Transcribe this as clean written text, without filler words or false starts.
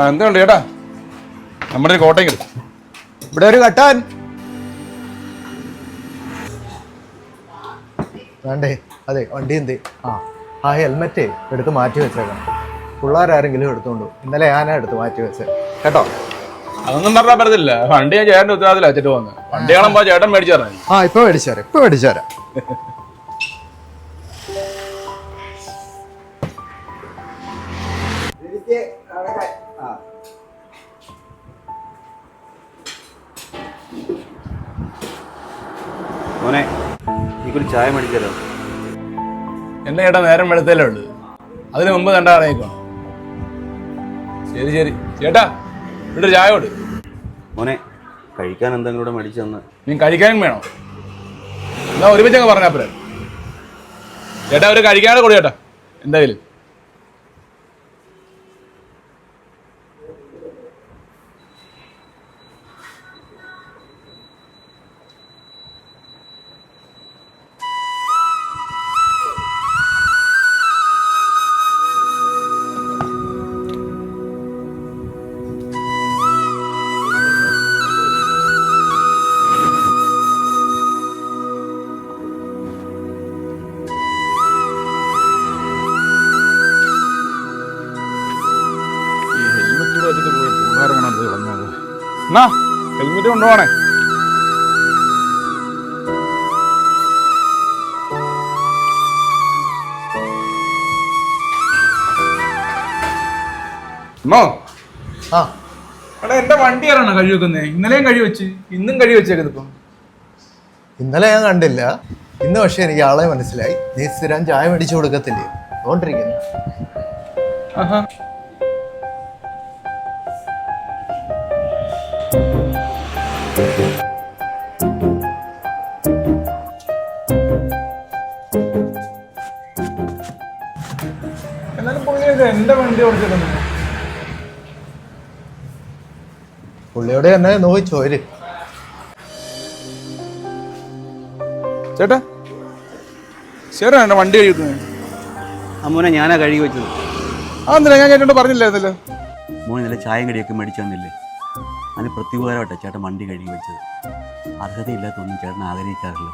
എന്തുണ്ട് ചേട്ടാ? നമ്മുടെ ഒരു കോട്ടയ്ക്ക് ഇവിടെ ഒരു കട്ടാൻ വേണ്ടേ? അതെ, വണ്ടി എന്ത്? ആ ഹെൽമെറ്റ് എടുത്ത് മാറ്റി വെച്ചേക്കണം. പിള്ളേരാരെങ്കിലും എടുത്തോണ്ടു. ഇന്നലെ ഞാനാ എടുത്ത് മാറ്റി വെച്ചത് കേട്ടോ. അതൊന്നും പറഞ്ഞാൽ പറ്റത്തില്ല. വണ്ടി ഞാൻ ചേട്ടൻ്റെ ഉത്തരവാദിത്തം വെച്ചിട്ട് പോകുന്നത്. വണ്ടി കാണുമ്പോൾ ചേട്ടൻ മേടിച്ചു തരാം. ഇപ്പൊ മേടിച്ചു തരാം. മോനെ, എനിക്കൊരു ചായ മേടിക്കാലോ? എന്നെ ചേട്ടാ നേരം വെളുത്തല്ലേ ഉള്ളു, അതിന് മുമ്പ് കണ്ടാണേക്കോ. ശരി ശരി ചേട്ടാ, ഇവിടെ ചായ കൊടു. മോനെ, കഴിക്കാൻ എന്തെങ്കിലും കൂടെ മേടിച്ചു തന്ന്. നീ കഴിക്കാനും വേണോ? എന്നാ ഒരുമിച്ചങ്ങ് പറഞ്ഞാ ചേട്ടാ, ഒരു കഴിക്കാതെ കൊടു ചേട്ടാ എന്തായാലും. എന്നാ ഹെൽമെറ്റ് കൊണ്ടുപോകണേ. എടാ, എന്റെ വണ്ടി ആരാണോ കഴി വെക്കുന്നേ? ഇന്നലെയും കഴി വെച്ച്, ഇന്നും കഴി വെച്ചേക്കുന്നത്. ഇന്നലെ ഞാൻ കണ്ടില്ല, ഇന്ന് പക്ഷെ എനിക്ക് ആളെ മനസ്സിലായി. നീ സ്ഥിരം ചായ മേടിച്ചു കൊടുക്കത്തില്ലേ? അതുകൊണ്ടിരിക്കുന്നു. എന്നാലും പുള്ളിയൊക്കെ എന്റെ വണ്ടി ഓടിച്ചിട്ടുണ്ട്. പുള്ളിയോട് തന്നെ നോക്കിച്ചോര്. ചേട്ടാ ചേട്ടാ എന്റെ വണ്ടി കഴുകി വെക്കുന്നത്. മോനെ, ഞാനാ കഴുകി വെച്ചത്. അതെന്തിനാ? ഞാൻ ചേട്ടനോട് പറഞ്ഞില്ലായിരുന്നല്ലോ. മോനെ, ഇന്നലെ ചായയും കടിയൊക്കെ മേടിച്ചു തന്നില്ലേ? അതിന് പ്രത്യുപകാരമായിട്ടാണ് ചേട്ടൻ വണ്ടി കഴുകി വെച്ചത്. അർഹതയില്ലാത്തൊന്നും ചേട്ടൻ ആഗ്രഹിക്കാറില്ല.